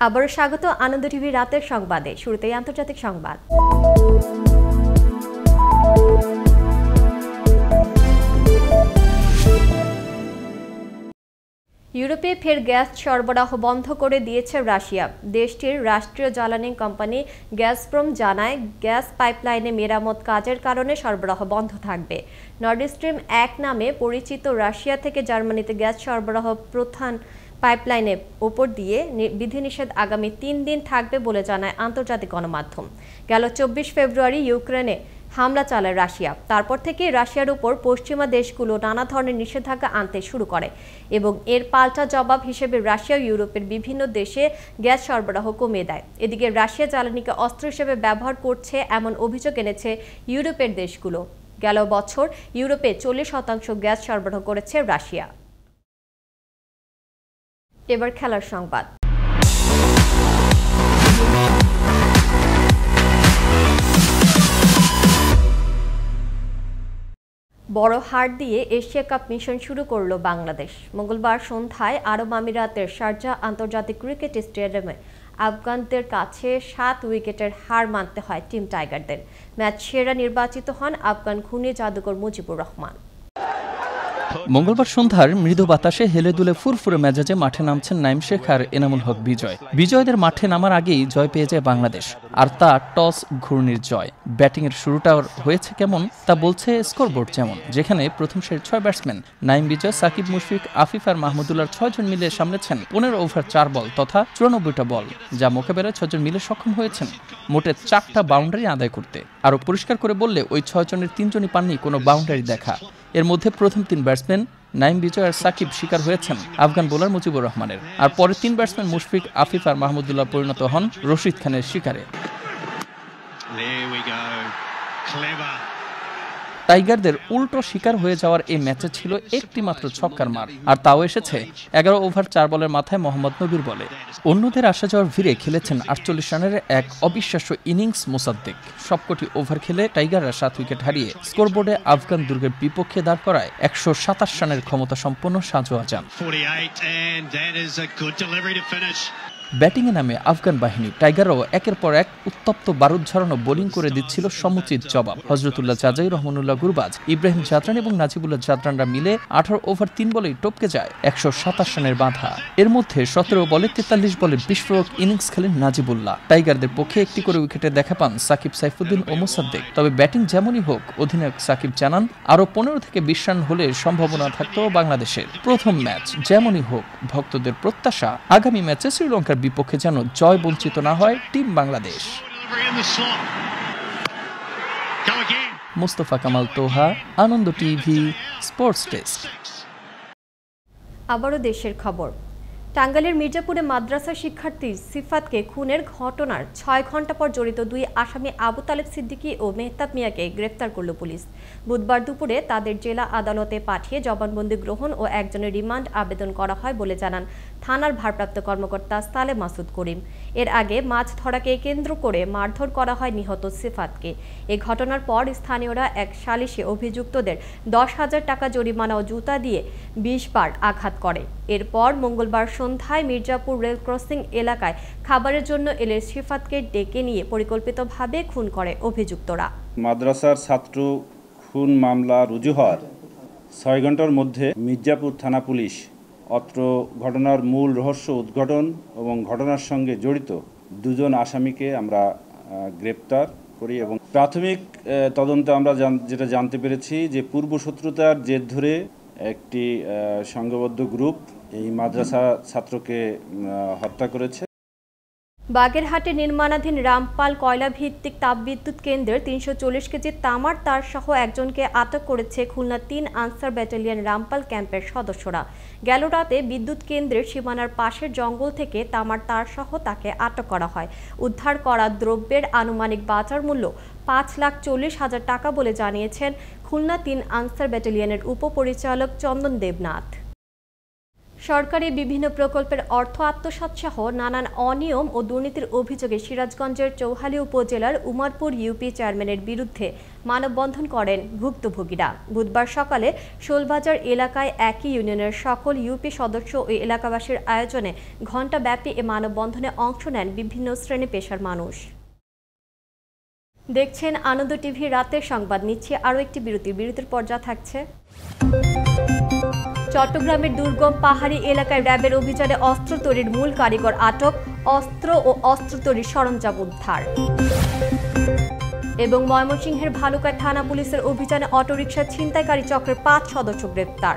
আবারও স্বাগত আনন্দ টিভি রাতের সংবাদে। শুরুতেই আন্তর্জাতিক সংবাদ। ইউরোপে ফের গ্যাস সরবরাহ বন্ধ করে দিয়েছে রাশিয়া। দেশটির রাষ্ট্রীয় জ্বালানি কোম্পানি গ্যাজপ্রম জানায়, গ্যাস পাইপলাইনে মেরামত কাজের কারণে সরবরাহ বন্ধ থাকবে। নর্ড স্ট্রিম 1 নামে পরিচিত রাশিয়া থেকে জার্মানিতে গ্যাস সরবরাহ প্রধান পাইপলাইনের ওপর দিয়ে বিধিনিষেধ আগামী 3 দিন থাকবে বলে জানায় আন্তর্জাতিক গণমাধ্যম। গেল 24 ফেব্রুয়ারি ইউক্রেনে হামলা চালায় রাশিয়া। তারপর থেকে রাশিয়ার উপর পশ্চিমা দেশগুলো নানা ধরনের নিষেধাজ্ঞা আনতে শুরু করে এবং এর পাল্টা জবাব হিসেবে রাশিয়া ইউরোপের বিভিন্ন দেশে গ্যাস সরবরাহ কমিয়ে দেয়। এদিকে রাশিয়া জ্বালানিকে অস্ত্র হিসেবে ব্যবহার করছে এমন অভিযোগ এনেছে ইউরোপের দেশগুলো। গেল বছর ইউরোপে 40% গ্যাস সরবরাহ করেছে রাশিয়া। এবার খেলার সংবাদ। বড় হার দিয়ে এশিয়া কাপ মিশন শুরু করল বাংলাদেশ। মঙ্গলবার সন্ধ্যায় আরব আমিরাতের শারজাহ আন্তর্জাতিক ক্রিকেট স্টেডিয়ামে আফগানদের কাছে 7 উইকেটের হার মানতে হয় টিম টাইগারদের। ম্যাচ সেরা নির্বাচিত হন আফগান খুনি জাদুকর মুজিবুর রহমান। মঙ্গলবার সন্ধ্যার মৃদু বাতাসে হেলে দুলে ফুরফুরে মেজাজে মাঠে নামছেন নাইম শেখ আর এনামুল হক বিজয়। বিজয়দের মাঠে নামার আগেই জয় পেয়ে যায় বাংলাদেশ, আর তা টস ঘূর্ণির জয়। ব্যাটিংয়ের শুরুটা হয়েছে কেমন তা বলছে স্কোরবোর্ড যেমন, যেখানে প্রথম সারির 6 ব্যাটসম্যান নাইম, বিজয়, সাকিব, মুশফিক, আফিফ আর মাহমুদুল্লাহর 6 জন মিলে সামলেছেন 15 ওভার 4 বল তথা 94টা বল, যা মোকাবেলায় 6 জন মিলে সক্ষম হয়েছেন মোটে 4টা বাউন্ডারি আদায় করতে। আরও পরিষ্কার করে বললে ওই 6 জনের 3 জনই পাননি কোনো বাউন্ডারি দেখা। এর মধ্যে প্রথম 3 ব্যাটসম্যান নাইম, বিজয় আর সাকিব শিকার হয়েছেন আফগান বোলার মুজিবুর রহমানের, আর পরের 3 ব্যাটসম্যান মুশফিক, আফিফ আর মাহমুদুল্লাহ পরিণত হন রশিদ খানের শিকারে। টাইগারদের উল্টো শিকার হয়ে যাওয়ার এই ম্যাচে ছিল একটি মাত্র ছক্কার মার, আর তাও এসেছে 11 ওভার 4 বলের মাথায় মোহাম্মদ নবীর বলে। অন্যদের আসা যাওয়ার ভিড়ে খেলেছেন 48 রানের এক অবিশ্বাস্য ইনিংস মোসাদ্দেক। সবকটি ওভার খেলে টাইগাররা 7 উইকেট হারিয়ে স্কোরবোর্ডে আফগান দুর্গের বিপক্ষে দাঁড় করায় 127 রানের ক্ষমতা সম্পন্ন সাজোয়া জান। ব্যাটিংয়ে নামে আফগান বাহিনী। টাইগাররাও একের পর এক উত্তপ্ত বারুদ ঝরানো বোলিং করে দিচ্ছিল সমুচিত জবাব। হজরতুল্লাহ জাজাই, রহমানুল্লাহ গুরবাজ, ইব্রাহিম জাদরান এবং নাজিবুল্লাহ জাদরানরা মিলে 18 ওভার 3 বলেই টপকে যায় 127 রানের বাঁধা। এর মধ্যে 17 বলে 43 বলের বিস্ফোরক ইনিংস খেলেন নাজিবুল্লাহ। টাইগারদের পক্ষে একটি করে উইকেটে দেখা পান সাকিব, সাইফুদ্দিন ও মোসাদ্দেক। তবে ব্যাটিং যেমনই হোক, অধিনায়ক সাকিব জানান আরও 15 থেকে 20 রান হলে সম্ভাবনা থাকত বাংলাদেশের। প্রথম ম্যাচ যেমনই হোক, ভক্তদের প্রত্যাশা আগামী ম্যাচে শ্রীলঙ্কার বিপক্ষে যেন জয় বঞ্চিত না হয় টিম বাংলাদেশ। মুস্তফা কামাল তোহা, আনন্দ টিভি, স্পোর্টস ডেস্ক। আবারও দেশের খবর। টাঙ্গাইলের মির্জাপুরে মাদ্রাসা শিক্ষার্থী সিফাতকে খুনের ঘটনার 6 ঘণ্টা পর জড়িত 2 আসামি আবু তালেব সিদ্দিকী ও মেহতাব মিয়াকে গ্রেফতার করল পুলিশ। বুধবার দুপুরে তাদের জেলা আদালতে পাঠিয়ে জবানবন্দি গ্রহণ ও একজনের রিমান্ড আবেদন করা হয় বলে জানান থানার ভারপ্রাপ্ত কর্মকর্তা সালেহ মাসুদ করিম। এর আগে মাছ ধরাকে কেন্দ্র করে মারধর করা হয় নিহত সিফাতকে। এ ঘটনার পর স্থানীয়রা এক সালিশে অভিযুক্তদের 10,000 টাকা জরিমানা ও জুতা দিয়ে 20 বার আঘাত করে। এরপর মঙ্গলবার সন্ধ্যায় মির্জাপুর রেল ক্রসিং এলাকায় খাবারের জন্য এলে সিফাতকে ডেকে নিয়ে পরিকল্পিতভাবে খুন করে অভিযুক্তরা। মাদ্রাসার ছাত্র খুন মামলা রুজু হওয়ার 6 ঘন্টার মধ্যে মির্জাপুর থানা পুলিশ অত্র ঘটনার মূল রহস্য উদ্ঘাটন এবং ঘটনার সঙ্গে জড়িত 2 জন আসামিকে আমরা গ্রেপ্তার করি এবং প্রাথমিক তদন্তে আমরা যেটা জানতে পেরেছি যে পূর্বশত্রুতার জের ধরে একটি সংঘবদ্ধ গ্রুপ এই মাদ্রাসা ছাত্রকে হত্যা করেছে। বাগেরহাটে নির্মাণাধীন রামপাল কয়লা ভিত্তিক তাপবিদ্যুৎ কেন্দ্রের 340 কেজি তামার তার সহ একজনকে আটক করেছে খুলনা 3 আনসার ব্যাটালিয়ন রামপাল ক্যাম্পের সদস্যরা। গেল রাতে বিদ্যুৎ কেন্দ্রের সীমানার পাশের জঙ্গল থেকে তামার তার সহ তাকে আটক করা হয়। উদ্ধার করা দ্রব্যের আনুমানিক বাজার মূল্য 5,40,000 টাকা বলে জানিয়েছেন খুলনা 3 আনসার ব্যাটালিয়নের উপপরিচালক চন্দন দেবনাথ। সরকারি বিভিন্ন প্রকল্পের অর্থ আত্মসাৎ সহ নানান অনিয়ম ও দুর্নীতির অভিযোগে সিরাজগঞ্জের চৌহালী উপজেলার উমারপুর ইউপি চেয়ারম্যানের বিরুদ্ধে মানববন্ধন করেন ভুক্তভোগীরা। বুধবার সকালে শোলবাজার এলাকায় একই ইউনিয়নের সকল ইউপি সদস্য ও এলাকাবাসীর আয়োজনে ঘণ্টাব্যাপী এ মানববন্ধনে অংশ নেন বিভিন্ন শ্রেণী পেশার মানুষ। দেখছেন আনন্দ টিভি রাতের সংবাদ। নিচ্ছে আরও একটি বিরতির পর যা থাকছে। চট্টগ্রামের দুর্গম পাহাড়ি এলাকায় র্যাবের অভিযানে অস্ত্র তৈরির মূল কারিগর আটক, অস্ত্র ও অস্ত্র তৈরির সরঞ্জাম উদ্ধার। এবং ময়মনসিংহের ভালুকায় থানা পুলিশের অভিযানে অটোরিকশা ছিনতাইকারী চক্রের 5 সদস্য গ্রেপ্তার।